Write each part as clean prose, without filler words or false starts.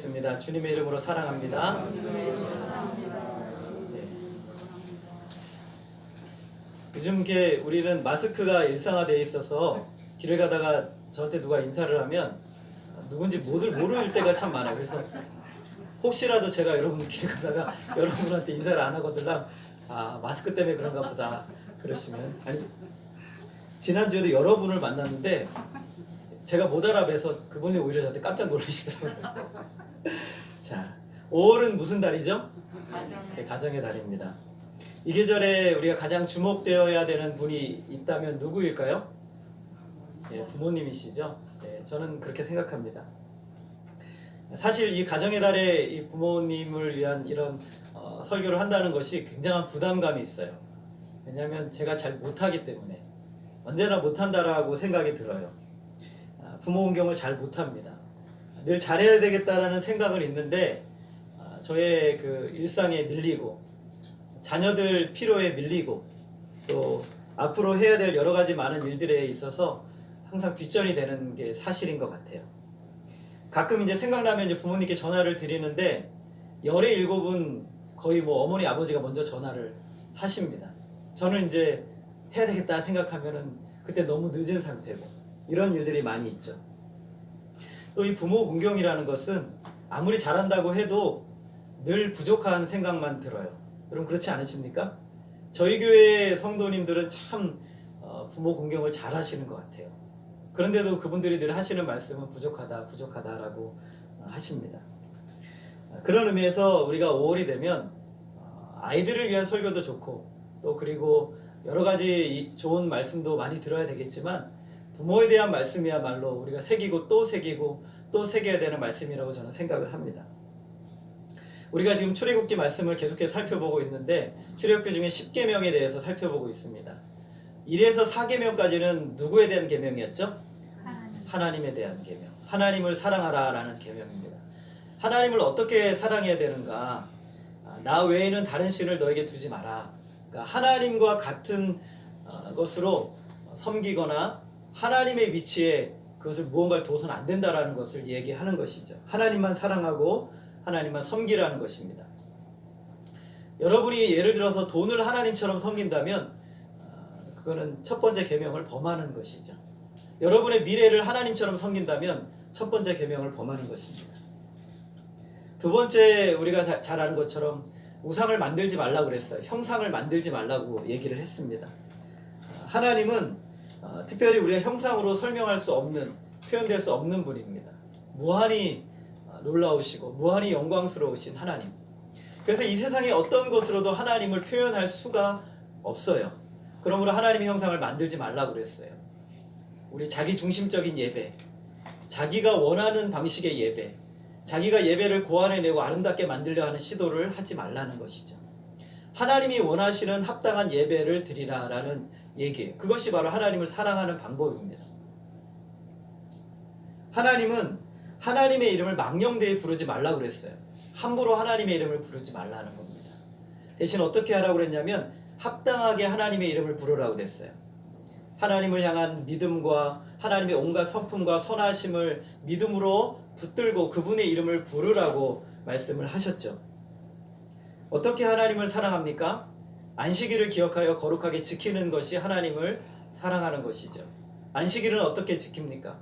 습니다. 주님의 이름으로 사랑합니다. 네. 요즘 우리는 마스크가 일상화되어 있어서 길을 가다가 저한테 누가 인사를 하면 누군지 모를 때가 참 많아요. 그래서 혹시라도 제가 여러분 길 가다가 여러분한테 인사를 안 하거들랑 마스크 때문에 그런가 보다 그러시면, 아니 지난주에도 여러분을 만났는데 제가 못 알아뵈서 그분이 오히려 저한테 깜짝 놀라시더라고요. 자, 5월은 무슨 달이죠? 네, 가정의 달입니다. 이 계절에 우리가 가장 주목되어야 되는 분이 있다면 누구일까요? 네, 부모님이시죠. 네, 저는 그렇게 생각합니다. 사실 이 가정의 달에 이 부모님을 위한 이런 설교를 한다는 것이 굉장한 부담감이 있어요. 왜냐하면 제가 잘 못하기 때문에, 언제나 못한다라고 생각이 들어요. 부모 공경을 잘 못합니다. 늘 잘해야 되겠다라는 생각은 있는데 저의 그 일상에 밀리고 자녀들 필요에 밀리고 또 앞으로 해야 될 여러 가지 많은 일들에 있어서 항상 뒷전이 되는 게 사실인 것 같아요. 가끔 이제 생각나면 이제 부모님께 전화를 드리는데 열의 일곱은 거의 어머니 아버지가 먼저 전화를 하십니다. 저는 이제 해야 되겠다 생각하면은 그때 너무 늦은 상태고, 이런 일들이 많이 있죠. 또 이 부모 공경이라는 것은 아무리 잘한다고 해도 늘 부족한 생각만 들어요. 여러분 그렇지 않으십니까? 저희 교회 성도님들은 참 부모 공경을 잘 하시는 것 같아요. 그런데도 그분들이 늘 하시는 말씀은 부족하다라고 하십니다. 그런 의미에서 우리가 5월이 되면 아이들을 위한 설교도 좋고, 또 그리고 여러 가지 좋은 말씀도 많이 들어야 되겠지만 부모에 대한 말씀이야말로 우리가 새기고 또 새기고 또 새겨야 되는 말씀이라고 저는 생각을 합니다. 우리가 지금 출애굽기 말씀을 계속해서 살펴보고 있는데 출애굽기 중에 10계명에 대해서 살펴보고 있습니다. 1에서 4계명까지는 누구에 대한 계명이었죠? 하나님에 대한 계명. 하나님을 사랑하라 라는 계명입니다. 하나님을 어떻게 사랑해야 되는가? 나 외에는 다른 신을 너에게 두지 마라. 그러니까 하나님과 같은 것으로 섬기거나 하나님의 위치에 그것을 무언가를 둬서는 안 된다라는 것을 얘기하는 것이죠. 하나님만 사랑하고 하나님만 섬기라는 것입니다. 여러분이 예를 들어서 돈을 하나님처럼 섬긴다면 그거는 첫 번째 계명을 범하는 것이죠. 여러분의 미래를 하나님처럼 섬긴다면 첫 번째 계명을 범하는 것입니다. 두 번째, 우리가 잘 아는 것처럼 우상을 만들지 말라고 그랬어요. 형상을 만들지 말라고 얘기를 했습니다. 하나님은 특별히 우리가 형상으로 설명할 수 없는, 표현될 수 없는 분입니다. 무한히 놀라우시고 무한히 영광스러우신 하나님. 그래서 이 세상에 어떤 것으로도 하나님을 표현할 수가 없어요. 그러므로 하나님의 형상을 만들지 말라고 그랬어요. 우리 자기 중심적인 예배, 자기가 원하는 방식의 예배, 자기가 예배를 고안해내고 아름답게 만들려 하는 시도를 하지 말라는 것이죠. 하나님이 원하시는 합당한 예배를 드리라라는 얘기예요. 그것이 바로 하나님을 사랑하는 방법입니다. 하나님은 하나님의 이름을 망령되이 부르지 말라고 그랬어요. 함부로 하나님의 이름을 부르지 말라는 겁니다. 대신 어떻게 하라고 그랬냐면 합당하게 하나님의 이름을 부르라고 그랬어요. 하나님을 향한 믿음과 하나님의 온갖 성품과 선하심을 믿음으로 붙들고 그분의 이름을 부르라고 말씀을 하셨죠. 어떻게 하나님을 사랑합니까? 안식일을 기억하여 거룩하게 지키는 것이 하나님을 사랑하는 것이죠. 안식일은 어떻게 지킵니까?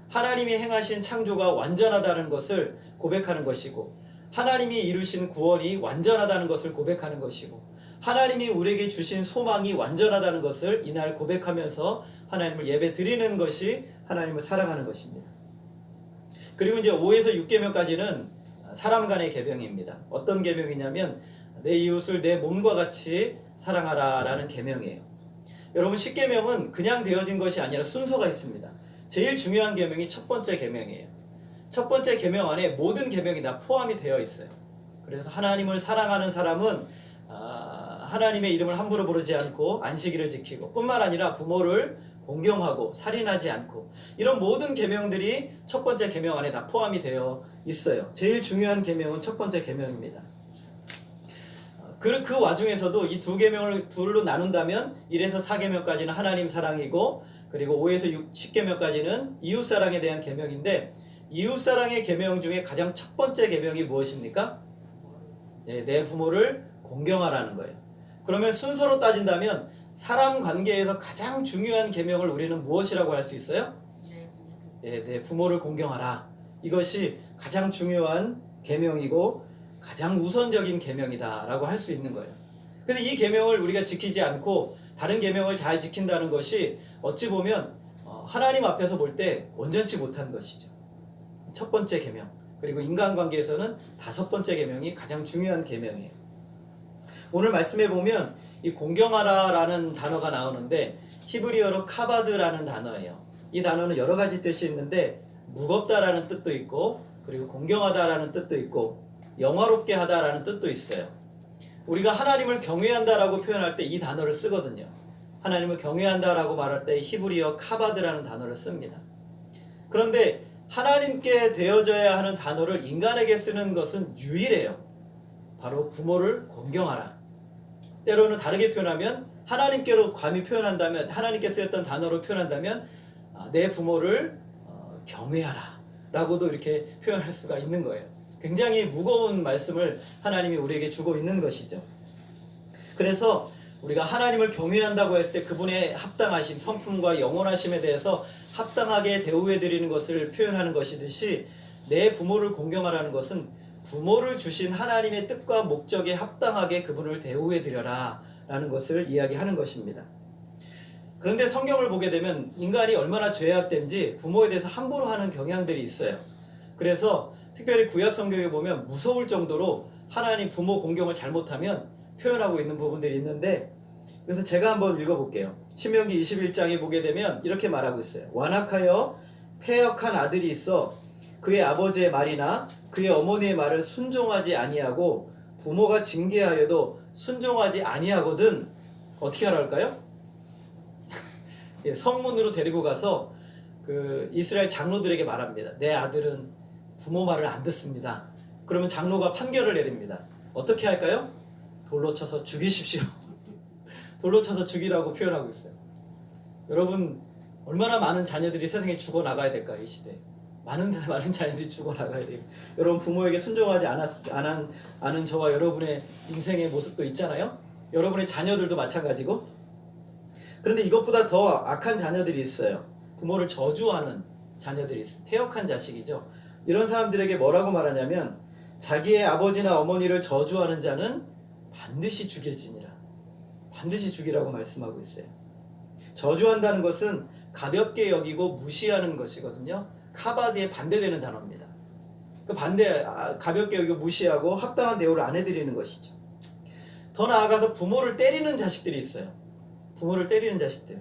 하나님이 행하신 창조가 완전하다는 것을 고백하는 것이고, 하나님이 이루신 구원이 완전하다는 것을 고백하는 것이고, 하나님이 우리에게 주신 소망이 완전하다는 것을 이날 고백하면서 하나님을 예배 드리는 것이 하나님을 사랑하는 것입니다. 그리고 이제 5에서 6계명까지는 사람 간의 계명입니다. 어떤 계명이냐면 내 이웃을 내 몸과 같이 사랑하라 라는 계명이에요. 여러분 10계명은 그냥 되어진 것이 아니라 순서가 있습니다. 제일 중요한 계명이 첫 번째 계명이에요. 첫 번째 계명 안에 모든 계명이 다 포함이 되어 있어요. 그래서 하나님을 사랑하는 사람은 하나님의 이름을 함부로 부르지 않고 안식일을 지키고, 뿐만 아니라 부모를 공경하고 살인하지 않고, 이런 모든 계명들이 첫 번째 계명 안에 다 포함이 되어 있어요. 제일 중요한 계명은 첫 번째 계명입니다. 그 와중에서도 이 두 계명을 둘로 나눈다면 1에서 4계명까지는 하나님 사랑이고, 그리고 5에서 10계명까지는 이웃사랑에 대한 계명인데, 이웃사랑의 계명 중에 가장 첫 번째 계명이 무엇입니까? 내 부모를 공경하라는 거예요. 그러면 순서로 따진다면 사람 관계에서 가장 중요한 계명을 우리는 무엇이라고 할 수 있어요? 내 부모를 공경하라. 이것이 가장 중요한 계명이고 가장 우선적인 계명이다라고 할 수 있는 거예요. 근데 이 계명을 우리가 지키지 않고 다른 계명을 잘 지킨다는 것이 어찌 보면 하나님 앞에서 볼 때 온전치 못한 것이죠. 첫 번째 계명. 그리고 인간관계에서는 다섯 번째 계명이 가장 중요한 계명이에요. 오늘 말씀에 보면 이 공경하라라는 단어가 나오는데 히브리어로 카바드라는 단어예요. 이 단어는 여러 가지 뜻이 있는데 무겁다라는 뜻도 있고 그리고 공경하다라는 뜻도 있고 영화롭게 하다라는 뜻도 있어요. 우리가 하나님을 경외한다라고 표현할 때 이 단어를 쓰거든요. 하나님을 경외한다라고 말할 때 히브리어 카바드라는 단어를 씁니다. 그런데 하나님께 되어져야 하는 단어를 인간에게 쓰는 것은 유일해요. 바로 부모를 공경하라. 때로는 다르게 표현하면 하나님께로 감히 표현한다면 하나님께 쓰였던 단어로 표현한다면 내 부모를 경외하라 라고도 이렇게 표현할 수가 있는 거예요. 굉장히 무거운 말씀을 하나님이 우리에게 주고 있는 것이죠. 그래서 우리가 하나님을 경외한다고 했을 때 그분의 합당하심, 성품과 영원하심에 대해서 합당하게 대우해드리는 것을 표현하는 것이듯이 내 부모를 공경하라는 것은 부모를 주신 하나님의 뜻과 목적에 합당하게 그분을 대우해드려라 라는 것을 이야기하는 것입니다. 그런데 성경을 보게 되면 인간이 얼마나 죄악된지 부모에 대해서 함부로 하는 경향들이 있어요. 그래서 특별히 구약 성경에 보면 무서울 정도로 하나님 부모 공경을 잘못하면 표현하고 있는 부분들이 있는데 그래서 제가 한번 읽어볼게요. 신명기 21장에 보게 되면 이렇게 말하고 있어요. 완악하여 패역한 아들이 있어 그의 아버지의 말이나 그의 어머니의 말을 순종하지 아니하고 부모가 징계하여도 순종하지 아니하거든 어떻게 하랄까요? 성문으로 데리고 가서 그 이스라엘 장로들에게 말합니다. 내 아들은 부모 말을 안 듣습니다. 그러면 장로가 판결을 내립니다. 어떻게 할까요? 돌로 쳐서 죽이십시오. 돌로 쳐서 죽이라고 표현하고 있어요. 여러분 얼마나 많은 자녀들이 세상에 죽어나가야 될까요? 이 시대에 많은 자녀들이 죽어나가야 돼요. 여러분 부모에게 순종하지 않은 저와 여러분의 인생의 모습도 있잖아요. 여러분의 자녀들도 마찬가지고. 그런데 이것보다 더 악한 자녀들이 있어요. 부모를 저주하는 자녀들이 있어요. 패역한 자식이죠. 이런 사람들에게 뭐라고 말하냐면 자기의 아버지나 어머니를 저주하는 자는 반드시 죽여지니라. 반드시 죽이라고 말씀하고 있어요. 저주한다는 것은 가볍게 여기고 무시하는 것이거든요. 카바드에 반대되는 단어입니다. 그 가볍게 여기고 무시하고 합당한 대우를 안 해드리는 것이죠. 더 나아가서 부모를 때리는 자식들이 있어요. 부모를 때리는 자식들.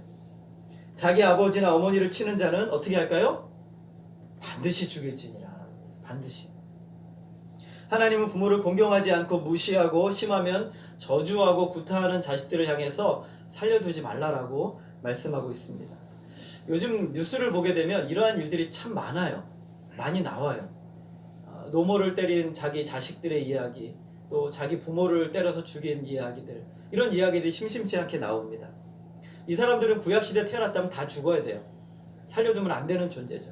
자기 아버지나 어머니를 치는 자는 어떻게 할까요? 반드시 죽일지니라. 반드시. 하나님은 부모를 공경하지 않고 무시하고 심하면 저주하고 구타하는 자식들을 향해서 살려두지 말라라고 말씀하고 있습니다. 요즘 뉴스를 보게 되면 이러한 일들이 참 많아요. 많이 나와요. 노모를 때린 자기 자식들의 이야기, 또 자기 부모를 때려서 죽인 이야기들, 이런 이야기들이 심심치 않게 나옵니다. 이 사람들은 구약시대에 태어났다면 다 죽어야 돼요. 살려두면 안 되는 존재죠.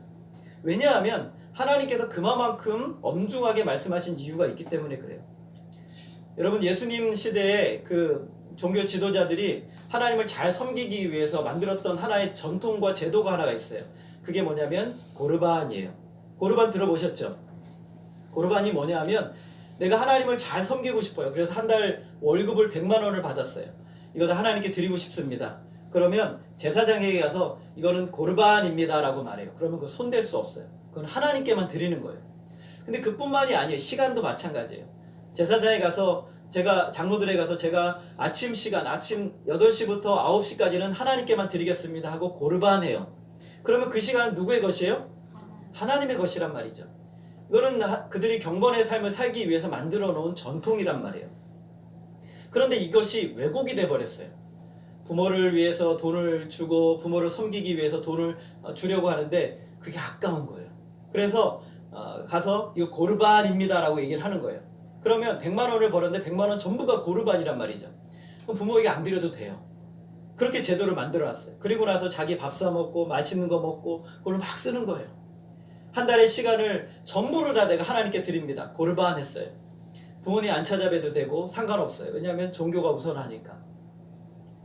왜냐하면 하나님께서 그만큼 엄중하게 말씀하신 이유가 있기 때문에 그래요. 여러분 예수님 시대에 그 종교 지도자들이 하나님을 잘 섬기기 위해서 만들었던 하나의 전통과 제도가 하나가 있어요. 그게 뭐냐면 고르반이에요. 고르반 들어보셨죠? 고르반이 뭐냐 하면 내가 하나님을 잘 섬기고 싶어요. 그래서 한 달 월급을 100만 원을 받았어요. 이거 다 하나님께 드리고 싶습니다. 그러면 제사장에게 가서 이거는 고르반입니다 라고 말해요. 그러면 그거 손댈 수 없어요. 그건 하나님께만 드리는 거예요. 근데 그뿐만이 아니에요. 시간도 마찬가지예요. 제사장에 가서 제가 장로들에 가서 제가 아침 8시부터 9시까지는 하나님께만 드리겠습니다 하고 고르반해요. 그러면 그 시간은 누구의 것이에요? 하나님의 것이란 말이죠. 이거는 그들이 경건의 삶을 살기 위해서 만들어 놓은 전통이란 말이에요. 그런데 이것이 왜곡이 돼버렸어요. 부모를 위해서 돈을 주고 부모를 섬기기 위해서 돈을 주려고 하는데 그게 아까운 거예요. 그래서 가서 이거 고르반입니다 라고 얘기를 하는 거예요. 그러면 100만 원을 벌었는데 100만 원 전부가 고르반이란 말이죠. 그럼 부모에게 안 드려도 돼요. 그렇게 제도를 만들어 놨어요. 그리고 나서 자기 밥 사 먹고 맛있는 거 먹고 그걸 막 쓰는 거예요. 한 달의 시간을 전부를 다 내가 하나님께 드립니다. 고르반 했어요. 부모님 안 찾아뵈도 되고 상관없어요. 왜냐하면 종교가 우선하니까.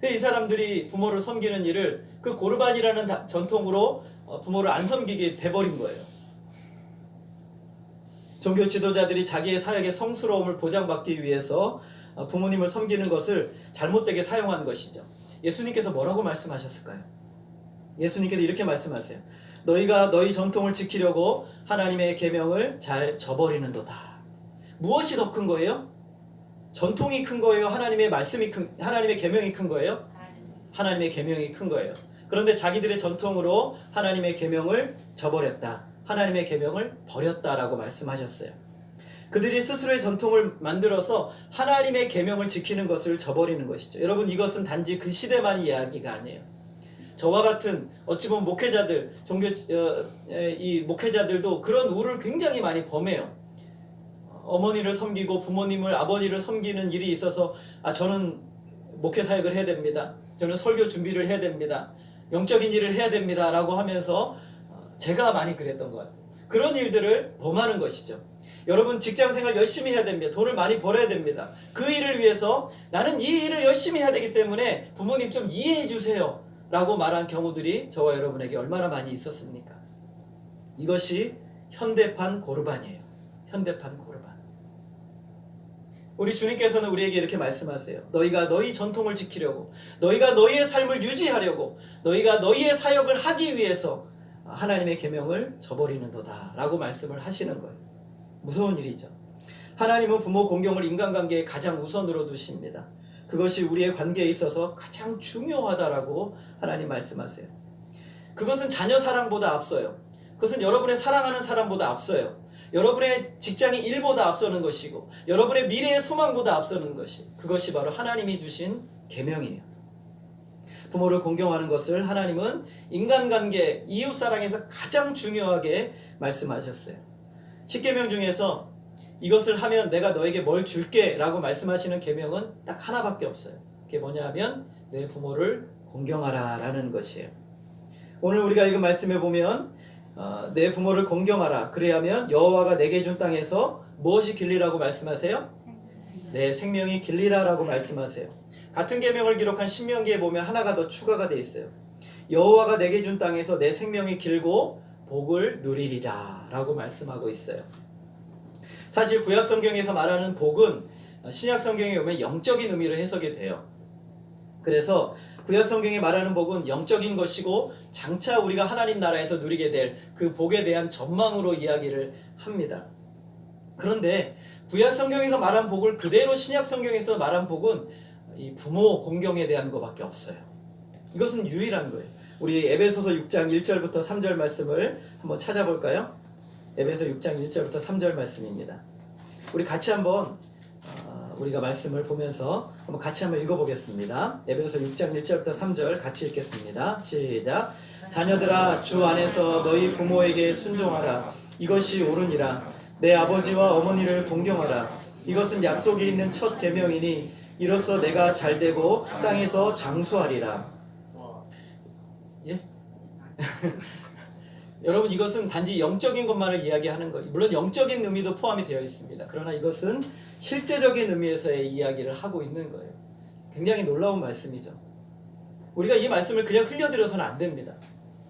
이 사람들이 부모를 섬기는 일을 그 고르반이라는 전통으로 부모를 안 섬기게 돼버린 거예요. 종교 지도자들이 자기의 사역의 성스러움을 보장받기 위해서 부모님을 섬기는 것을 잘못되게 사용한 것이죠. 예수님께서 뭐라고 말씀하셨을까요? 예수님께서 이렇게 말씀하세요. 너희가 너희 전통을 지키려고 하나님의 계명을 잘 저버리는도다. 무엇이 더 큰 거예요? 전통이 큰 거예요? 하나님의 말씀이 하나님의 계명이 큰 거예요? 하나님의 계명이 큰 거예요. 그런데 자기들의 전통으로 하나님의 계명을 저버렸다. 하나님의 계명을 버렸다라고 말씀하셨어요. 그들이 스스로의 전통을 만들어서 하나님의 계명을 지키는 것을 저버리는 것이죠. 여러분, 이것은 단지 그 시대만의 이야기가 아니에요. 저와 같은 어찌 보면 목회자들, 이 목회자들도 그런 우를 굉장히 많이 범해요. 어머니를 섬기고 부모님을, 아버지를 섬기는 일이 있어서 저는 목회 사역을 해야 됩니다. 저는 설교 준비를 해야 됩니다. 영적인 일을 해야 됩니다. 라고 하면서 제가 많이 그랬던 것 같아요. 그런 일들을 범하는 것이죠. 여러분, 직장생활 열심히 해야 됩니다. 돈을 많이 벌어야 됩니다. 그 일을 위해서 나는 이 일을 열심히 해야 되기 때문에 부모님 좀 이해해 주세요 라고 말한 경우들이 저와 여러분에게 얼마나 많이 있었습니까? 이것이 현대판 고르반이에요. 현대판 고르반. 우리 주님께서는 우리에게 이렇게 말씀하세요. 너희가 너희 전통을 지키려고, 너희가 너희의 삶을 유지하려고, 너희가 너희의 사역을 하기 위해서 하나님의 계명을 저버리는도다 라고 말씀을 하시는 거예요. 무서운 일이죠. 하나님은 부모 공경을 인간관계에 가장 우선으로 두십니다. 그것이 우리의 관계에 있어서 가장 중요하다라고 하나님 말씀하세요. 그것은 자녀 사랑보다 앞서요. 그것은 여러분의 사랑하는 사람보다 앞서요. 여러분의 직장의 일보다 앞서는 것이고, 여러분의 미래의 소망보다 앞서는 것이, 그것이 바로 하나님이 주신 계명이에요. 부모를 공경하는 것을 하나님은 인간관계, 이웃사랑에서 가장 중요하게 말씀하셨어요. 10계명 중에서 이것을 하면 내가 너에게 뭘 줄게 라고 말씀하시는 계명은 딱 하나밖에 없어요. 그게 뭐냐 하면 내 부모를 공경하라 라는 것이에요. 오늘 우리가 읽은 말씀에 보면 내 부모를 공경하라. 그래야면 여호와가 내게 준 땅에서 무엇이 길리라고 말씀하세요? 내 생명이 길리라라고 말씀하세요. 같은 계명을 기록한 신명기에 보면 하나가 더 추가가 돼 있어요. 여호와가 내게 준 땅에서 내 생명이 길고 복을 누리리라 라고 말씀하고 있어요. 사실 구약 성경에서 말하는 복은 신약 성경에 오면 영적인 의미로 해석이 돼요. 그래서 구약 성경에 말하는 복은 영적인 것이고 장차 우리가 하나님 나라에서 누리게 될 그 복에 대한 전망으로 이야기를 합니다. 그런데 구약 성경에서 말한 복을 그대로 신약 성경에서 말한 복은 이 부모 공경에 대한 것밖에 없어요. 이것은 유일한 거예요. 우리 에베소서 6장 1절부터 3절 말씀을 한번 찾아볼까요? 에베소 6장 1절부터 3절 말씀입니다. 우리 같이 한번 우리가 말씀을 보면서 한번 같이 한번 읽어보겠습니다. 에베소 6장 1절부터 3절 같이 읽겠습니다. 시작. 자녀들아, 주 안에서 너희 부모에게 순종하라. 이것이 옳으니라. 내 아버지와 어머니를 공경하라. 이것은 약속이 있는 첫 계명이니 이로써 내가 잘되고 땅에서 장수하리라. 예? 여러분, 이것은 단지 영적인 것만을 이야기하는 거예요. 물론 영적인 의미도 포함이 되어 있습니다. 그러나 이것은 실제적인 의미에서의 이야기를 하고 있는 거예요. 굉장히 놀라운 말씀이죠. 우리가 이 말씀을 그냥 흘려들여서는 안 됩니다.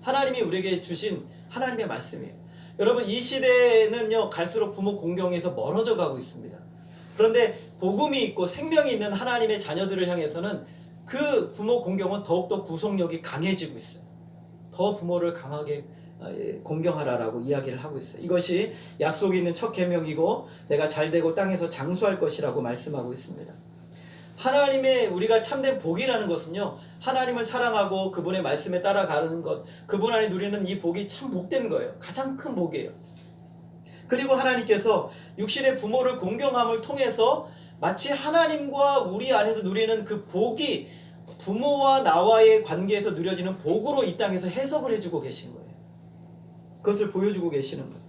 하나님이 우리에게 주신 하나님의 말씀이에요. 여러분, 이 시대는요 갈수록 부모 공경에서 멀어져 가고 있습니다. 그런데 복음이 있고 생명이 있는 하나님의 자녀들을 향해서는 그 부모 공경은 더욱더 구속력이 강해지고 있어요. 더 부모를 강하게 공경하라라고 이야기를 하고 있어요. 이것이 약속이 있는 첫 계명이고 내가 잘되고 땅에서 장수할 것이라고 말씀하고 있습니다. 하나님의 우리가 참된 복이라는 것은요, 하나님을 사랑하고 그분의 말씀에 따라가는 것, 그분 안에 누리는 이 복이 참 복된 거예요. 가장 큰 복이에요. 그리고 하나님께서 육신의 부모를 공경함을 통해서 마치 하나님과 우리 안에서 누리는 그 복이 부모와 나와의 관계에서 누려지는 복으로 이 땅에서 해석을 해주고 계신 거예요. 그것을 보여주고 계시는 거예요.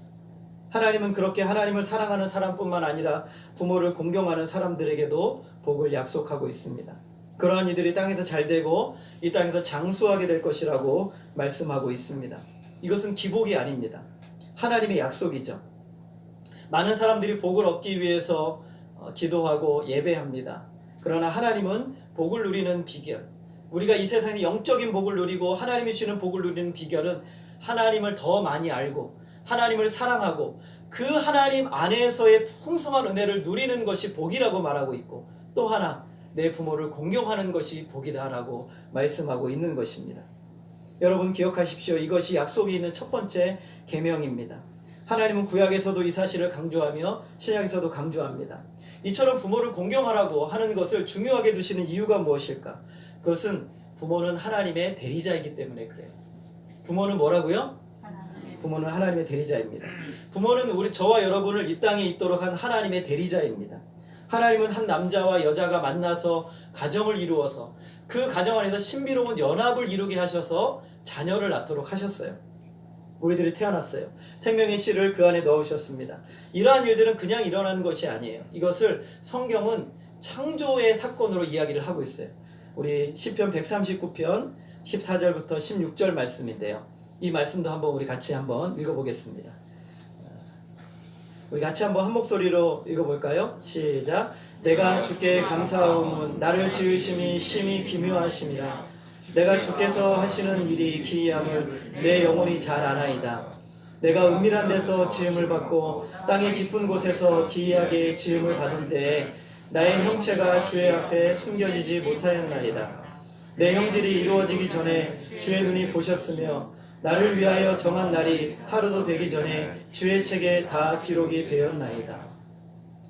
하나님은 그렇게 하나님을 사랑하는 사람뿐만 아니라 부모를 공경하는 사람들에게도 복을 약속하고 있습니다. 그러한 이들이 땅에서 잘되고 이 땅에서 장수하게 될 것이라고 말씀하고 있습니다. 이것은 기복이 아닙니다. 하나님의 약속이죠. 많은 사람들이 복을 얻기 위해서 기도하고 예배합니다. 그러나 하나님은 복을 누리는 비결, 우리가 이 세상에 영적인 복을 누리고 하나님이 주시는 복을 누리는 비결은 하나님을 더 많이 알고 하나님을 사랑하고 그 하나님 안에서의 풍성한 은혜를 누리는 것이 복이라고 말하고 있고, 또 하나 내 부모를 공경하는 것이 복이다라고 말씀하고 있는 것입니다. 여러분 기억하십시오. 이것이 약속이 있는 첫 번째 계명입니다. 하나님은 구약에서도 이 사실을 강조하며 신약에서도 강조합니다. 이처럼 부모를 공경하라고 하는 것을 중요하게 두시는 이유가 무엇일까? 그것은 부모는 하나님의 대리자이기 때문에 그래요. 부모는 뭐라고요? 부모는 하나님의 대리자입니다. 부모는 저와 여러분을 이 땅에 있도록 한 하나님의 대리자입니다. 하나님은 한 남자와 여자가 만나서 가정을 이루어서 그 가정 안에서 신비로운 연합을 이루게 하셔서 자녀를 낳도록 하셨어요. 우리들이 태어났어요. 생명의 씨를 그 안에 넣으셨습니다. 이러한 일들은 그냥 일어난 것이 아니에요. 이것을 성경은 창조의 사건으로 이야기를 하고 있어요. 우리 시편 139편 14절부터 16절 말씀인데요. 이 말씀도 우리 같이 한번 읽어보겠습니다. 우리 같이 한번 한 목소리로 읽어볼까요? 시작. 내가 주께 감사하오문 나를 지으심이 심히 기묘하심이라. 내가 주께서 하시는 일이 기이함을 내 영혼이 잘 아나이다. 내가 은밀한 데서 지음을 받고 땅의 깊은 곳에서 기이하게 지음을 받은 때에 나의 형체가 주의 앞에 숨겨지지 못하였나이다. 내 형질이 이루어지기 전에 주의 눈이 보셨으며 나를 위하여 정한 날이 하루도 되기 전에 주의 책에 다 기록이 되었나이다.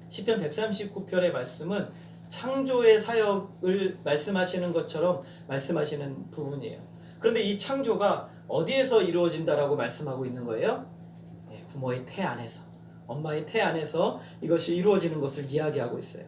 시편 139편의 말씀은 창조의 사역을 말씀하시는 것처럼 말씀하시는 부분이에요. 그런데 이 창조가 어디에서 이루어진다라고 말씀하고 있는 거예요? 부모의 태 안에서, 엄마의 태 안에서 이것이 이루어지는 것을 이야기하고 있어요.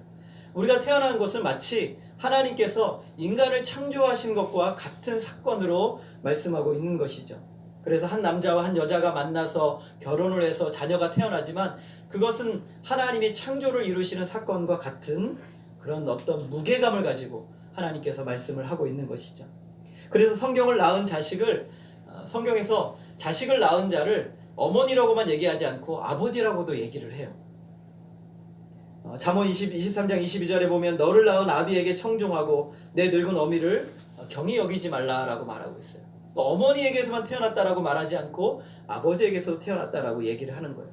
우리가 태어난 것은 마치 하나님께서 인간을 창조하신 것과 같은 사건으로 말씀하고 있는 것이죠. 그래서 한 남자와 한 여자가 만나서 결혼을 해서 자녀가 태어나지만 그것은 하나님이 창조를 이루시는 사건과 같은 그런 어떤 무게감을 가지고 하나님께서 말씀을 하고 있는 것이죠. 그래서 성경을 낳은 자식을, 성경에서 자식을 낳은 자를 어머니라고만 얘기하지 않고 아버지라고도 얘기를 해요. 잠언 23장 22절에 보면 너를 낳은 아비에게 청종하고 내 늙은 어미를 경히 여기지 말라라고 말하고 있어요. 어머니에게서만 태어났다라고 말하지 않고 아버지에게서 태어났다라고 얘기를 하는 거예요.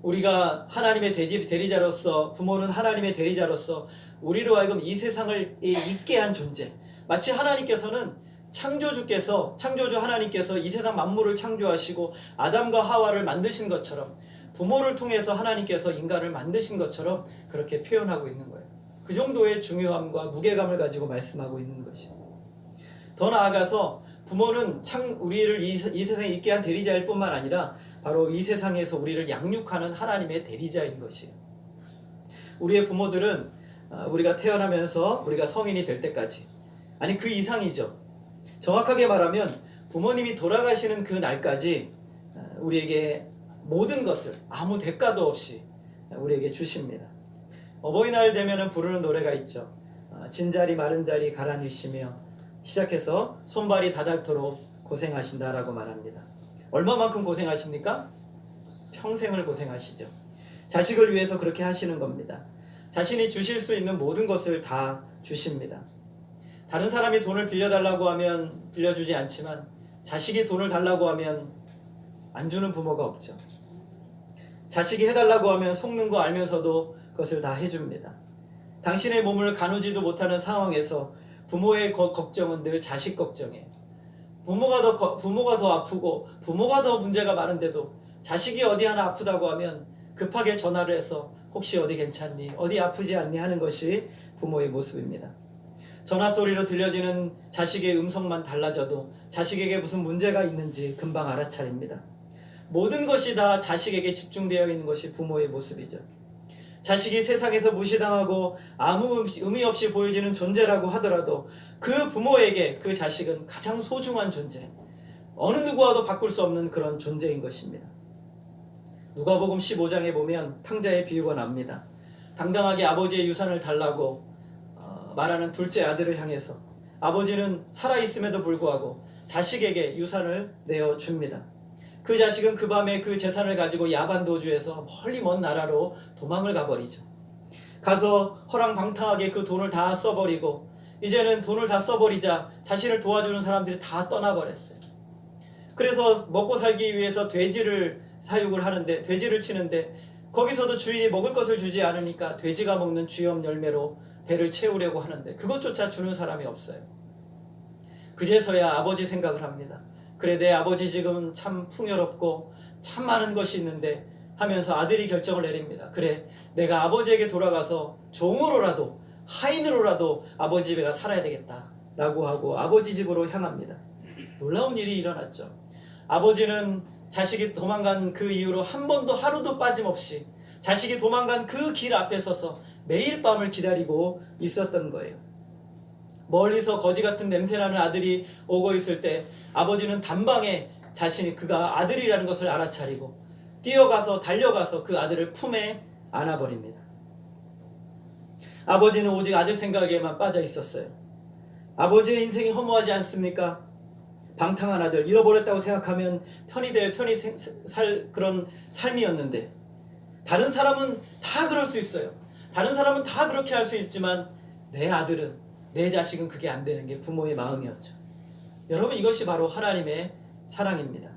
우리가 하나님의 대리자로서, 부모는 하나님의 대리자로서 우리로 하여금 이 세상을 있게 한 존재, 마치 하나님께서는 창조주 하나님께서 이 세상 만물을 창조하시고 아담과 하와를 만드신 것처럼 부모를 통해서 하나님께서 인간을 만드신 것처럼 그렇게 표현하고 있는 거예요. 그 정도의 중요함과 무게감을 가지고 말씀하고 있는 것이에요. 더 나아가서 부모는 우리를 이 세상에 있게 한 대리자일 뿐만 아니라 바로 이 세상에서 우리를 양육하는 하나님의 대리자인 것이에요. 우리의 부모들은 우리가 태어나면서 우리가 성인이 될 때까지, 아니 그 이상이죠. 정확하게 말하면 부모님이 돌아가시는 그 날까지 우리에게 모든 것을 아무 대가도 없이 우리에게 주십니다. 어버이날 되면 부르는 노래가 있죠. 진자리 마른 자리 가라니시며 시작해서 손발이 다닳도록 고생하신다라고 말합니다. 얼마만큼 고생하십니까? 평생을 고생하시죠. 자식을 위해서 그렇게 하시는 겁니다. 자신이 주실 수 있는 모든 것을 다 주십니다. 다른 사람이 돈을 빌려달라고 하면 빌려주지 않지만 자식이 돈을 달라고 하면 안 주는 부모가 없죠. 자식이 해달라고 하면 속는 거 알면서도 그것을 다 해줍니다. 당신의 몸을 가누지도 못하는 상황에서 부모의 걱정은 늘 자식 걱정이에요. 부모가 더 아프고 부모가 더 문제가 많은데도 자식이 어디 하나 아프다고 하면 급하게 전화를 해서 혹시 어디 괜찮니? 어디 아프지 않니? 하는 것이 부모의 모습입니다. 전화 소리로 들려지는 자식의 음성만 달라져도 자식에게 무슨 문제가 있는지 금방 알아차립니다. 모든 것이 다 자식에게 집중되어 있는 것이 부모의 모습이죠. 자식이 세상에서 무시당하고 아무 의미 없이 보여지는 존재라고 하더라도 그 부모에게 그 자식은 가장 소중한 존재, 어느 누구와도 바꿀 수 없는 그런 존재인 것입니다. 누가복음 15장에 보면 탕자의 비유가 납니다. 당당하게 아버지의 유산을 달라고 말하는 둘째 아들을 향해서 아버지는 살아있음에도 불구하고 자식에게 유산을 내어줍니다. 그 자식은 그 밤에 그 재산을 가지고 야반도주해서 멀리 먼 나라로 도망을 가버리죠. 가서 허랑방탕하게 그 돈을 다 써버리고, 이제는 돈을 다 써버리자 자신을 도와주는 사람들이 다 떠나버렸어요. 그래서 먹고 살기 위해서 돼지를 사육을 하는데, 돼지를 치는데, 거기서도 주인이 먹을 것을 주지 않으니까 돼지가 먹는 쥐염 열매로 배를 채우려고 하는데 그것조차 주는 사람이 없어요. 그제서야 아버지 생각을 합니다. 그래, 내 아버지 지금 참 풍요롭고 참 많은 것이 있는데 하면서 아들이 결정을 내립니다. 그래, 내가 아버지에게 돌아가서 종으로라도, 하인으로라도 아버지 집에 가 살아야 되겠다 라고 하고 아버지 집으로 향합니다. 놀라운 일이 일어났죠. 아버지는 자식이 도망간 그 이후로 한 번도 하루도 빠짐없이 자식이 도망간 그 길 앞에 서서 매일 밤을 기다리고 있었던 거예요. 멀리서 거지 같은 냄새나는 아들이 오고 있을 때 아버지는 단방에 자신이 그가 아들이라는 것을 알아차리고 뛰어가서 달려가서 그 아들을 품에 안아버립니다. 아버지는 오직 아들 생각에만 빠져 있었어요. 아버지의 인생이 허무하지 않습니까? 방탕한 아들, 잃어버렸다고 생각하면 편히 살 그런 삶이었는데, 다른 사람은 다 그럴 수 있어요. 다른 사람은 다 그렇게 할 수 있지만 내 아들은, 내 자식은 그게 안 되는 게 부모의 마음이었죠. 여러분, 이것이 바로 하나님의 사랑입니다.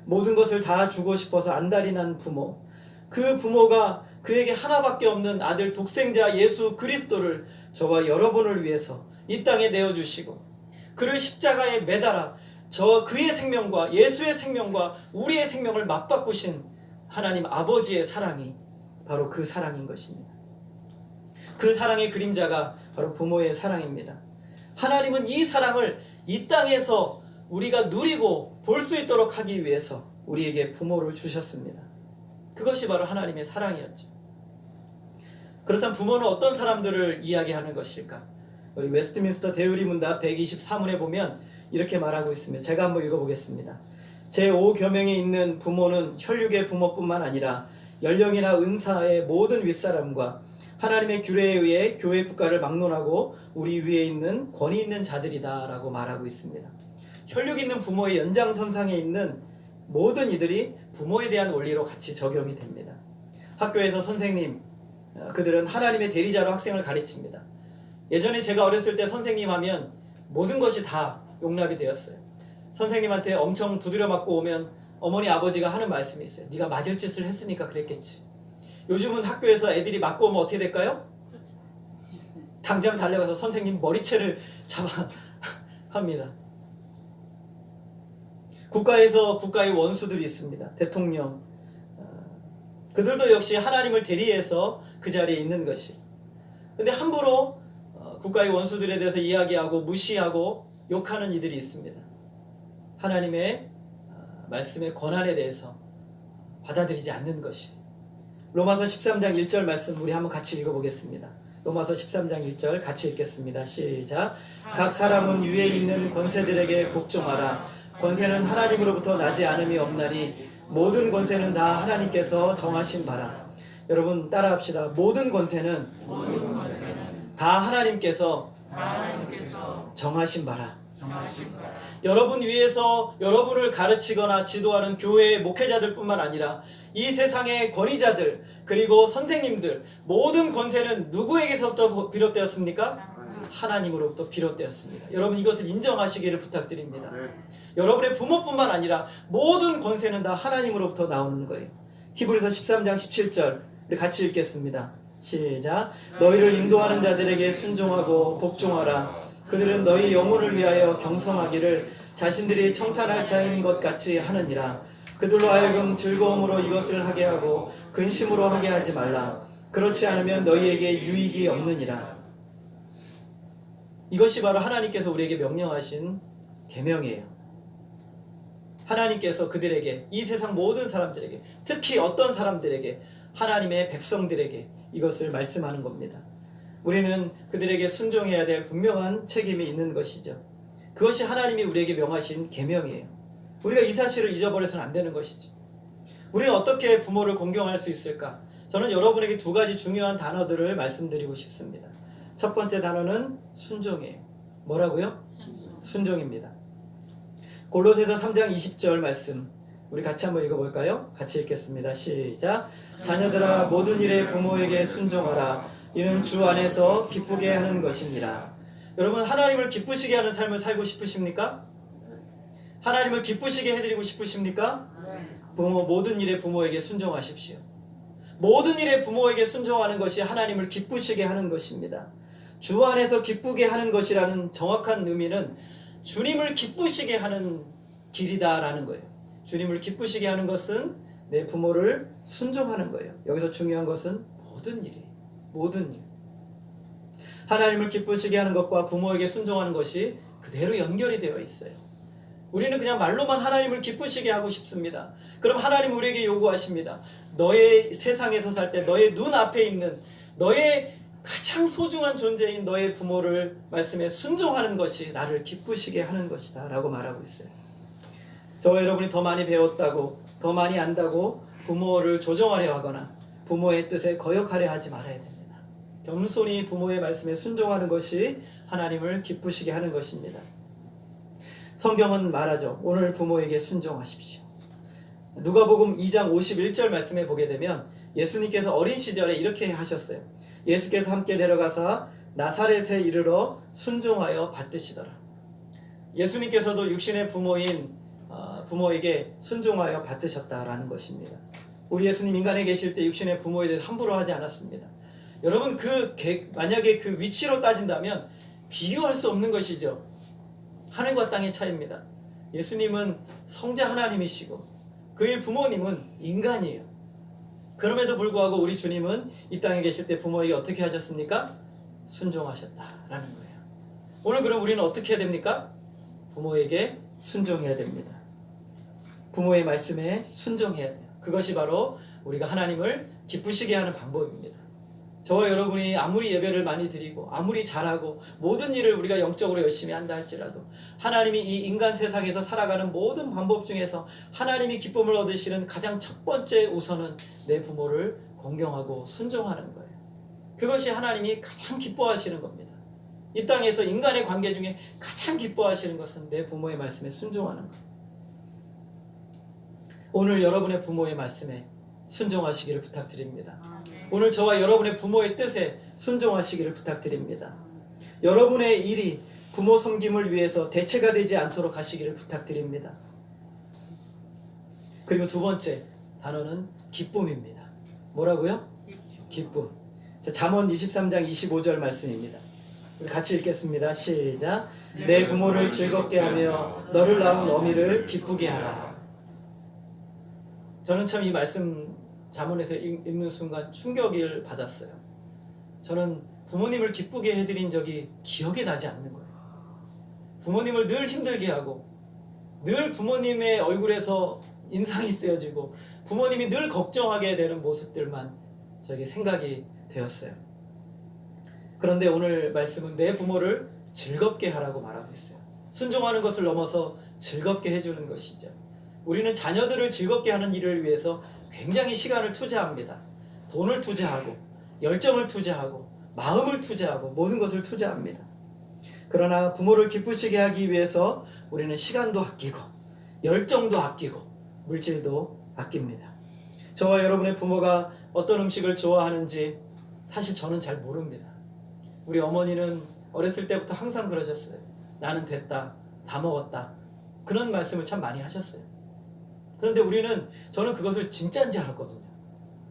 모든 것을 다 주고 싶어서 안달이 난 부모, 그 부모가 그에게 하나밖에 없는 아들 독생자 예수 그리스도를 저와 여러분을 위해서 이 땅에 내어주시고 그를 십자가에 매달아 그의 생명과 예수의 생명과 우리의 생명을 맞바꾸신 하나님 아버지의 사랑이 바로 그 사랑인 것입니다. 그 사랑의 그림자가 바로 부모의 사랑입니다. 하나님은 이 사랑을 이 땅에서 우리가 누리고 볼 수 있도록 하기 위해서 우리에게 부모를 주셨습니다. 그것이 바로 하나님의 사랑이었죠. 그렇다면 부모는 어떤 사람들을 이야기하는 것일까? 우리 웨스트민스터 대의리 문답 124문에 보면 이렇게 말하고 있습니다. 제가 한번 읽어보겠습니다. 제5계명에 있는 부모는 혈육의 부모뿐만 아니라 연령이나 은사의 모든 윗사람과 하나님의 규례에 의해 교회 국가를 막론하고 우리 위에 있는 권위 있는 자들이다 라고 말하고 있습니다. 혈육 있는 부모의 연장선상에 있는 모든 이들이 부모에 대한 원리로 같이 적용이 됩니다. 학교에서 선생님, 그들은 하나님의 대리자로 학생을 가르칩니다. 예전에 제가 어렸을 때 선생님 하면 모든 것이 다 용납이 되었어요. 선생님한테 엄청 두드려 맞고 오면 어머니 아버지가 하는 말씀이 있어요. 네가 맞을 짓을 했으니까 그랬겠지. 요즘은 학교에서 애들이 맞고 오면 어떻게 될까요? 당장 달려가서 선생님 머리채를 잡아 합니다. 국가에서 국가의 원수들이 있습니다. 대통령, 그들도 역시 하나님을 대리해서 그 자리에 있는 것이. 근데 함부로 국가의 원수들에 대해서 이야기하고 무시하고 욕하는 이들이 있습니다. 하나님의 말씀의 권한에 대해서 받아들이지 않는 것이. 로마서 13장 1절 말씀 우리 한번 같이 읽어보겠습니다. 로마서 13장 1절 같이 읽겠습니다. 시작. 각 사람은 위에 있는 권세들에게 복종하라. 권세는 하나님으로부터 나지 않음이 없나니 모든 권세는 다 하나님께서 정하신 바라. 여러분 따라합시다. 모든 권세는 다 하나님께서 정하신 바라. 여러분 위에서 여러분을 가르치거나 지도하는 교회의 목회자들뿐만 아니라 이 세상의 권위자들 그리고 선생님들 모든 권세는 누구에게서부터 비롯되었습니까? 하나님으로부터 비롯되었습니다. 여러분 이것을 인정하시기를 부탁드립니다. 여러분의 부모뿐만 아니라 모든 권세는 다 하나님으로부터 나오는 거예요. 히브리서 13장 17절 우리 같이 읽겠습니다. 시작. 너희를 인도하는 자들에게 순종하고 복종하라. 그들은 너희 영혼을 위하여 경성하기를 자신들이 청산할 자인 것 같이 하느니라. 그들로 하여금 즐거움으로 이것을 하게 하고 근심으로 하게 하지 말라. 그렇지 않으면 너희에게 유익이 없느니라. 이것이 바로 하나님께서 우리에게 명령하신 계명이에요. 하나님께서 그들에게, 이 세상 모든 사람들에게, 특히 어떤 사람들에게, 하나님의 백성들에게 이것을 말씀하는 겁니다. 우리는 그들에게 순종해야 될 분명한 책임이 있는 것이죠. 그것이 하나님이 우리에게 명하신 계명이에요. 우리가 이 사실을 잊어버려서는 안 되는 것이죠. 우리는 어떻게 부모를 공경할 수 있을까? 저는 여러분에게 두 가지 중요한 단어들을 말씀드리고 싶습니다. 첫 번째 단어는 순종이에요. 뭐라고요? 순종입니다. 골로새서 3장 20절 말씀 우리 같이 한번 읽어볼까요? 같이 읽겠습니다. 시작. 자녀들아 모든 일에 부모에게 순종하라. 이는 주 안에서 기쁘게 하는 것이니라. 여러분, 하나님을 기쁘시게 하는 삶을 살고 싶으십니까? 하나님을 기쁘시게 해드리고 싶으십니까? 모든 일에 부모에게 순종하십시오. 모든 일에 부모에게 순종하는 것이 하나님을 기쁘시게 하는 것입니다. 주 안에서 기쁘게 하는 것이라는 정확한 의미는 주님을 기쁘시게 하는 길이다라는 거예요. 주님을 기쁘시게 하는 것은 내 부모를 순종하는 거예요. 여기서 중요한 것은 모든 일. 하나님을 기쁘시게 하는 것과 부모에게 순종하는 것이 그대로 연결이 되어 있어요. 우리는 그냥 말로만 하나님을 기쁘시게 하고 싶습니다. 그럼 하나님 우리에게 요구하십니다. 너의 세상에서 살 때 너의 눈앞에 있는 너의 가장 소중한 존재인 너의 부모를 말씀에 순종하는 것이 나를 기쁘시게 하는 것이다 라고 말하고 있어요. 저와 여러분이 더 많이 배웠다고 더 많이 안다고 부모를 조정하려 하거나 부모의 뜻에 거역하려 하지 말아야 됩니다. 겸손히 부모의 말씀에 순종하는 것이 하나님을 기쁘시게 하는 것입니다. 성경은 말하죠. 오늘 부모에게 순종하십시오. 누가복음 2장 51절 말씀에 보게 되면 예수님께서 어린 시절에 이렇게 하셨어요. 예수께서 함께 데려가사 나사렛에 이르러 순종하여 받드시더라. 예수님께서도 육신의 부모에게 순종하여 받드셨다라는 것입니다. 우리 예수님 인간에 계실 때 육신의 부모에 대해서 함부로 하지 않았습니다. 여러분, 만약에 그 위치로 따진다면 비교할 수 없는 것이죠. 하늘과 땅의 차이입니다. 예수님은 성자 하나님이시고 그의 부모님은 인간이에요. 그럼에도 불구하고 우리 주님은 이 땅에 계실 때 부모에게 어떻게 하셨습니까? 순종하셨다라는 거예요. 오늘 그럼 우리는 어떻게 해야 됩니까? 부모에게 순종해야 됩니다. 부모의 말씀에 순종해야 돼요. 그것이 바로 우리가 하나님을 기쁘시게 하는 방법입니다. 저와 여러분이 아무리 예배를 많이 드리고 아무리 잘하고 모든 일을 우리가 영적으로 열심히 한다 할지라도 하나님이 이 인간 세상에서 살아가는 모든 방법 중에서 하나님이 기쁨을 얻으시는 가장 첫 번째 우선은 내 부모를 공경하고 순종하는 거예요. 그것이 하나님이 가장 기뻐하시는 겁니다. 이 땅에서 인간의 관계 중에 가장 기뻐하시는 것은 내 부모의 말씀에 순종하는 거예요. 오늘 여러분의 부모의 말씀에 순종하시기를 부탁드립니다. 오늘 저와 여러분의 부모의 뜻에 순종하시기를 부탁드립니다. 여러분의 일이 부모 섬김을 위해서 대체가 되지 않도록 하시기를 부탁드립니다. 그리고 두 번째 단어는 기쁨입니다. 뭐라고요? 기쁨. 자, 잠언 23장 25절 말씀입니다. 우리 같이 읽겠습니다. 시작. 내 부모를 즐겁게 하며 너를 낳은 어미를 기쁘게 하라. 저는 참 이 말씀 잠언에서 읽는 순간 충격을 받았어요. 저는 부모님을 기쁘게 해드린 적이 기억이 나지 않는 거예요. 부모님을 늘 힘들게 하고 늘 부모님의 얼굴에서 인상이 쓰여지고 부모님이 늘 걱정하게 되는 모습들만 저에게 생각이 되었어요. 그런데 오늘 말씀은 내 부모를 즐겁게 하라고 말하고 있어요. 순종하는 것을 넘어서 즐겁게 해주는 것이죠. 우리는 자녀들을 즐겁게 하는 일을 위해서 굉장히 시간을 투자합니다. 돈을 투자하고 열정을 투자하고 마음을 투자하고 모든 것을 투자합니다. 그러나 부모를 기쁘시게 하기 위해서 우리는 시간도 아끼고 열정도 아끼고 물질도 아낍니다. 저와 여러분의 부모가 어떤 음식을 좋아하는지 사실 저는 잘 모릅니다. 우리 어머니는 어렸을 때부터 항상 그러셨어요. 나는 됐다, 다 먹었다. 그런 말씀을 참 많이 하셨어요. 그런데 저는 그것을 진짜인지 알았거든요.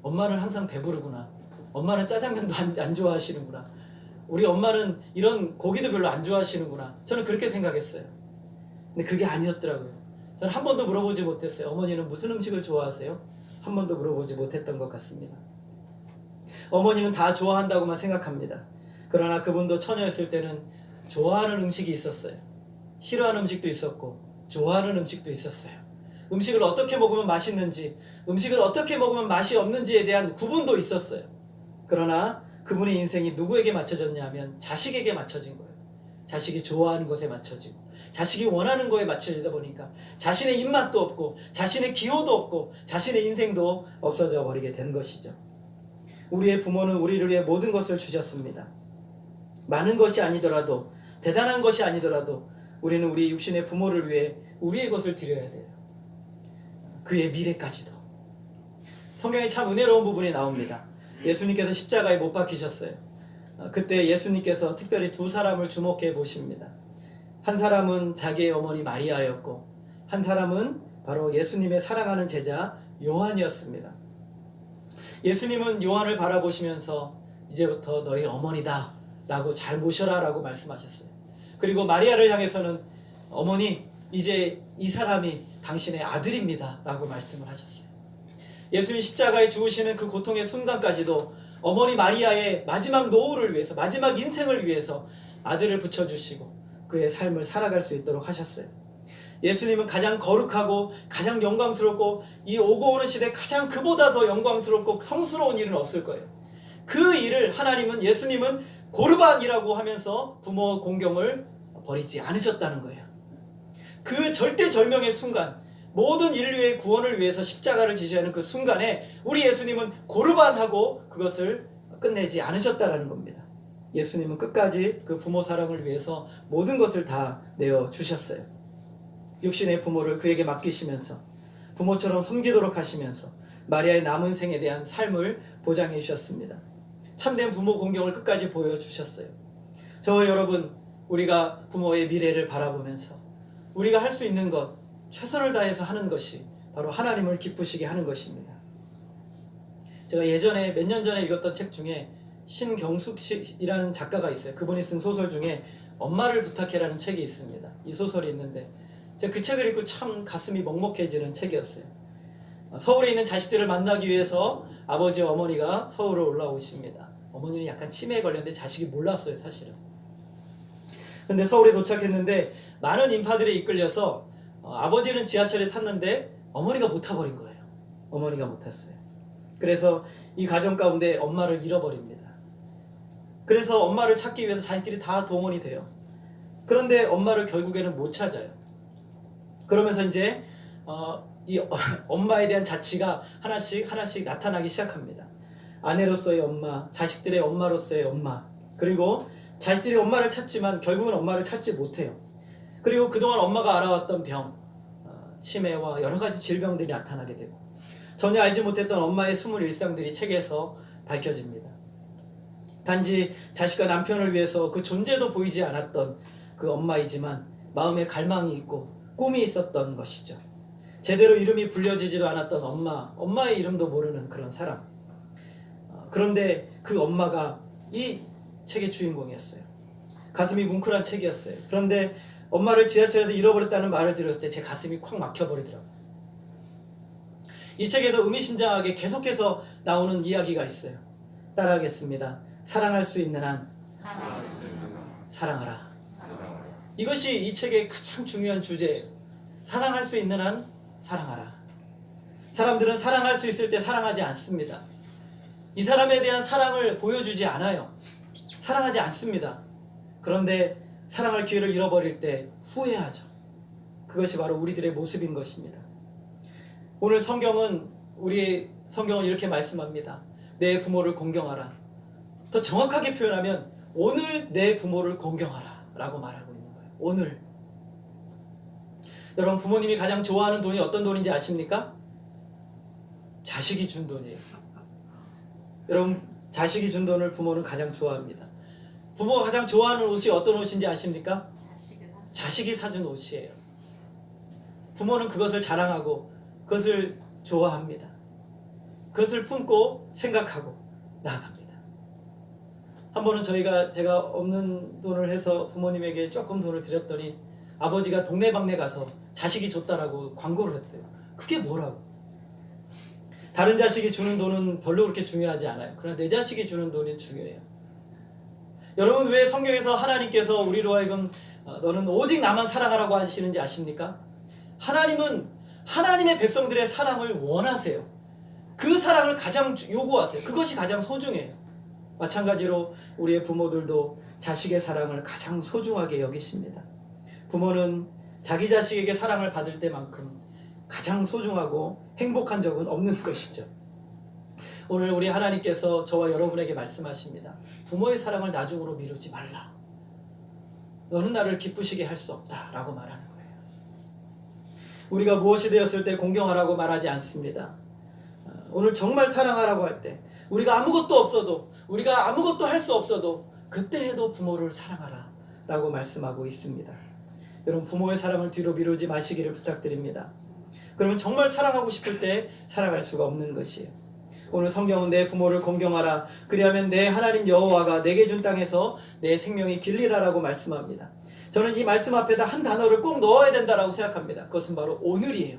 엄마는 항상 배부르구나. 엄마는 짜장면도 안 좋아하시는구나. 우리 엄마는 이런 고기도 별로 안 좋아하시는구나. 저는 그렇게 생각했어요. 근데 그게 아니었더라고요. 저는 한 번도 물어보지 못했어요. 어머니는 무슨 음식을 좋아하세요? 한 번도 물어보지 못했던 것 같습니다. 어머니는 다 좋아한다고만 생각합니다. 그러나 그분도 처녀였을 때는 좋아하는 음식이 있었어요. 싫어하는 음식도 있었고 좋아하는 음식도 있었어요. 음식을 어떻게 먹으면 맛있는지, 음식을 어떻게 먹으면 맛이 없는지에 대한 구분도 있었어요. 그러나 그분의 인생이 누구에게 맞춰졌냐 하면 자식에게 맞춰진 거예요. 자식이 좋아하는 것에 맞춰지고 자식이 원하는 거에 맞춰지다 보니까 자신의 입맛도 없고 자신의 기호도 없고 자신의 인생도 없어져 버리게 된 것이죠. 우리의 부모는 우리를 위해 모든 것을 주셨습니다. 많은 것이 아니더라도 대단한 것이 아니더라도 우리는 우리 육신의 부모를 위해 우리의 것을 드려야 돼요. 그의 미래까지도. 성경에 참 은혜로운 부분이 나옵니다. 예수님께서 십자가에 못 박히셨어요. 그때 예수님께서 특별히 두 사람을 주목해 보십니다. 한 사람은 자기의 어머니 마리아였고 한 사람은 바로 예수님의 사랑하는 제자 요한이었습니다. 예수님은 요한을 바라보시면서 이제부터 너희 어머니다 라고 잘 모셔라 라고 말씀하셨어요. 그리고 마리아를 향해서는 어머니 이제 이 사람이 당신의 아들입니다 라고 말씀을 하셨어요. 예수님 십자가에 죽으시는 그 고통의 순간까지도 어머니 마리아의 마지막 노후를 위해서, 마지막 인생을 위해서 아들을 붙여주시고 그의 삶을 살아갈 수 있도록 하셨어요. 예수님은 가장 거룩하고 가장 영광스럽고 이 오고 오는 시대에 가장 그보다 더 영광스럽고 성스러운 일은 없을 거예요. 그 일을 하나님은, 예수님은 고르반이라고 하면서 부모 공경을 버리지 않으셨다는 거예요. 그 절대절명의 순간, 모든 인류의 구원을 위해서 십자가를 지셔야 하는 그 순간에 우리 예수님은 고르반하고 그것을 끝내지 않으셨다라는 겁니다. 예수님은 끝까지 그 부모 사랑을 위해서 모든 것을 다 내어주셨어요. 육신의 부모를 그에게 맡기시면서 부모처럼 섬기도록 하시면서 마리아의 남은 생에 대한 삶을 보장해 주셨습니다. 참된 부모 공경을 끝까지 보여주셨어요. 저와 여러분, 우리가 부모의 미래를 바라보면서 우리가 할 수 있는 것, 최선을 다해서 하는 것이 바로 하나님을 기쁘시게 하는 것입니다. 제가 예전에 몇 년 전에 읽었던 책 중에 신경숙이라는 작가가 있어요. 그분이 쓴 소설 중에 엄마를 부탁해라는 책이 있습니다. 이 소설이 있는데 제가 그 책을 읽고 참 가슴이 먹먹해지는 책이었어요. 서울에 있는 자식들을 만나기 위해서 아버지와 어머니가 서울로 올라오십니다. 어머니는 약간 치매에 걸렸는데 자식이 몰랐어요, 사실은. 근데 서울에 도착했는데 많은 인파들에 이끌려서 아버지는 지하철에 탔는데 어머니가 못 타버린 거예요. 어머니가 못 탔어요. 그래서 이 가정 가운데 엄마를 잃어버립니다. 그래서 엄마를 찾기 위해서 자식들이 다 동원이 돼요. 그런데 엄마를 결국에는 못 찾아요. 그러면서 이제 이 엄마에 대한 자취가 하나씩 나타나기 시작합니다. 아내로서의 엄마, 자식들의 엄마로서의 엄마, 그리고 자식들이 엄마를 찾지만 결국은 엄마를 찾지 못해요. 그리고 그동안 엄마가 알아왔던 병, 치매와 여러 가지 질병들이 나타나게 되고 전혀 알지 못했던 엄마의 숨은 일상들이 책에서 밝혀집니다. 단지 자식과 남편을 위해서 그 존재도 보이지 않았던 그 엄마이지만 마음에 갈망이 있고 꿈이 있었던 것이죠. 제대로 이름이 불려지지도 않았던 엄마의 이름도 모르는 그런 사람. 그런데 그 엄마가 이 책의 주인공이었어요. 가슴이 뭉클한 책이었어요. 그런데 엄마를 지하철에서 잃어버렸다는 말을 들었을 때 제 가슴이 콱 막혀버리더라고요. 이 책에서 의미심장하게 계속해서 나오는 이야기가 있어요. 따라하겠습니다. 사랑할 수 있는 한 사랑하라. 이것이 이 책의 가장 중요한 주제예요. 사랑할 수 있는 한 사랑하라. 사람들은 사랑할 수 있을 때 사랑하지 않습니다. 이 사람에 대한 사랑을 보여주지 않아요. 사랑하지 않습니다. 그런데 사랑할 기회를 잃어버릴 때 후회하죠. 그것이 바로 우리들의 모습인 것입니다. 오늘 우리 성경은 이렇게 말씀합니다. 내 부모를 공경하라. 더 정확하게 표현하면 오늘 내 부모를 공경하라 라고 말하고 있는 거예요. 오늘. 여러분, 부모님이 가장 좋아하는 돈이 어떤 돈인지 아십니까? 자식이 준 돈이에요. 여러분, 자식이 준 돈을 부모는 가장 좋아합니다. 부모가 가장 좋아하는 옷이 어떤 옷인지 아십니까? 자식이 사준 옷이에요. 부모는 그것을 자랑하고 그것을 좋아합니다. 그것을 품고 생각하고 나아갑니다. 한 번은 제가 없는 돈을 해서 부모님에게 조금 돈을 드렸더니 아버지가 동네방네 가서 자식이 줬다라고 광고를 했대요. 그게 뭐라고? 다른 자식이 주는 돈은 별로 그렇게 중요하지 않아요. 그러나 내 자식이 주는 돈이 중요해요. 여러분, 왜 성경에서 하나님께서 우리로 하여금 너는 오직 나만 사랑하라고 하시는지 아십니까? 하나님은 하나님의 백성들의 사랑을 원하세요. 그 사랑을 가장 요구하세요. 그것이 가장 소중해요. 마찬가지로 우리의 부모들도 자식의 사랑을 가장 소중하게 여기십니다. 부모는 자기 자식에게 사랑을 받을 때만큼 가장 소중하고 행복한 적은 없는 것이죠. 오늘 우리 하나님께서 저와 여러분에게 말씀하십니다. 부모의 사랑을 나중으로 미루지 말라. 너는 나를 기쁘시게 할 수 없다 라고 말하는 거예요. 우리가 무엇이 되었을 때 공경하라고 말하지 않습니다. 오늘 정말 사랑하라고 할 때, 우리가 아무것도 없어도, 우리가 아무것도 할 수 없어도 그때에도 부모를 사랑하라 라고 말씀하고 있습니다. 여러분, 부모의 사랑을 뒤로 미루지 마시기를 부탁드립니다. 그러면 정말 사랑하고 싶을 때 사랑할 수가 없는 것이에요. 오늘 성경은 내 부모를 공경하라, 그리하면 내 하나님 여호와가 내게 준 땅에서 내 생명이 길리라라고 말씀합니다. 저는 이 말씀 앞에다 한 단어를 꼭 넣어야 된다라고 생각합니다. 그것은 바로 오늘이에요.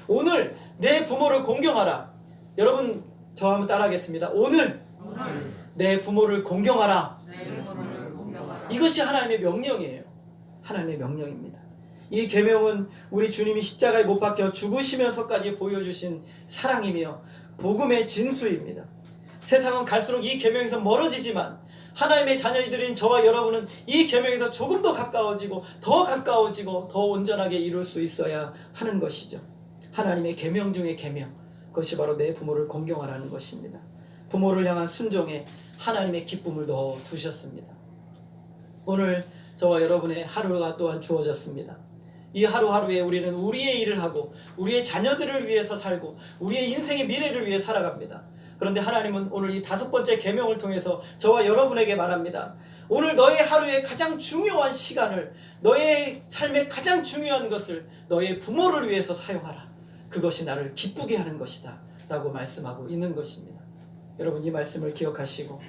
오늘 내 부모를 공경하라. 여러분, 저 한번 따라하겠습니다. 오늘 내 부모를 공경하라. 이것이 하나님의 명령이에요. 하나님의 명령입니다. 이 계명은 우리 주님이 십자가에 못 박혀 죽으시면서까지 보여주신 사랑이며 복음의 진수입니다. 세상은 갈수록 이 계명에서 멀어지지만 하나님의 자녀들인 저와 여러분은 이 계명에서 조금 더 가까워지고 더 온전하게 이룰 수 있어야 하는 것이죠. 하나님의 계명 중의 계명, 그것이 바로 내 부모를 공경하라는 것입니다. 부모를 향한 순종에 하나님의 기쁨을 넣어 두셨습니다. 오늘 저와 여러분의 하루가 또한 주어졌습니다. 이 하루하루에 우리는 우리의 일을 하고 우리의 자녀들을 위해서 살고 우리의 인생의 미래를 위해 살아갑니다. 그런데 하나님은 오늘 이 5번째 계명을 통해서 저와 여러분에게 말합니다. 오늘 너의 하루의 가장 중요한 시간을, 너의 삶의 가장 중요한 것을 너의 부모를 위해서 사용하라. 그것이 나를 기쁘게 하는 것이다 라고 말씀하고 있는 것입니다. 여러분, 이 말씀을 기억하시고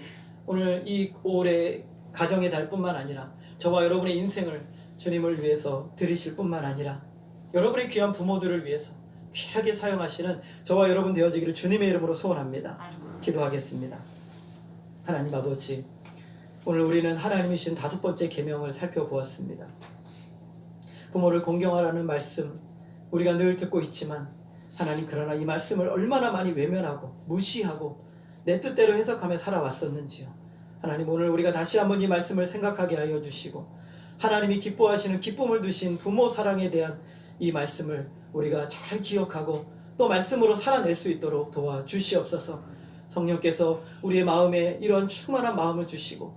오늘 이 5월의 가정의 달뿐만 아니라 저와 여러분의 인생을 주님을 위해서 드리실 뿐만 아니라 여러분의 귀한 부모들을 위해서 귀하게 사용하시는 저와 여러분 되어지기를 주님의 이름으로 소원합니다. 기도하겠습니다. 하나님 아버지, 오늘 우리는 하나님이 주신 5번째 계명을 살펴보았습니다. 부모를 공경하라는 말씀, 우리가 늘 듣고 있지만 하나님, 그러나 이 말씀을 얼마나 많이 외면하고 무시하고 내 뜻대로 해석하며 살아왔었는지요. 하나님, 오늘 우리가 다시 한번 이 말씀을 생각하게 하여 주시고 하나님이 기뻐하시는 기쁨을 두신 부모 사랑에 대한 이 말씀을 우리가 잘 기억하고 또 말씀으로 살아낼 수 있도록 도와주시옵소서. 성령께서 우리의 마음에 이런 충만한 마음을 주시고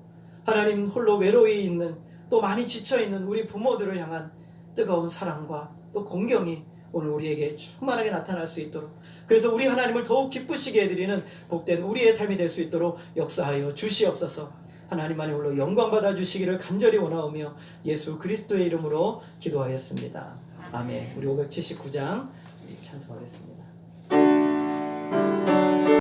하나님, 홀로 외로이 있는 또 많이 지쳐있는 우리 부모들을 향한 뜨거운 사랑과 또 공경이 오늘 우리에게 충만하게 나타날 수 있도록, 그래서 우리 하나님을 더욱 기쁘시게 해드리는 복된 우리의 삶이 될 수 있도록 역사하여 주시옵소서. 하나님만이 홀로 영광 받아 주시기를 간절히 원하오며 예수 그리스도의 이름으로 기도하였습니다. 아멘. 우리 579장 찬송하겠습니다.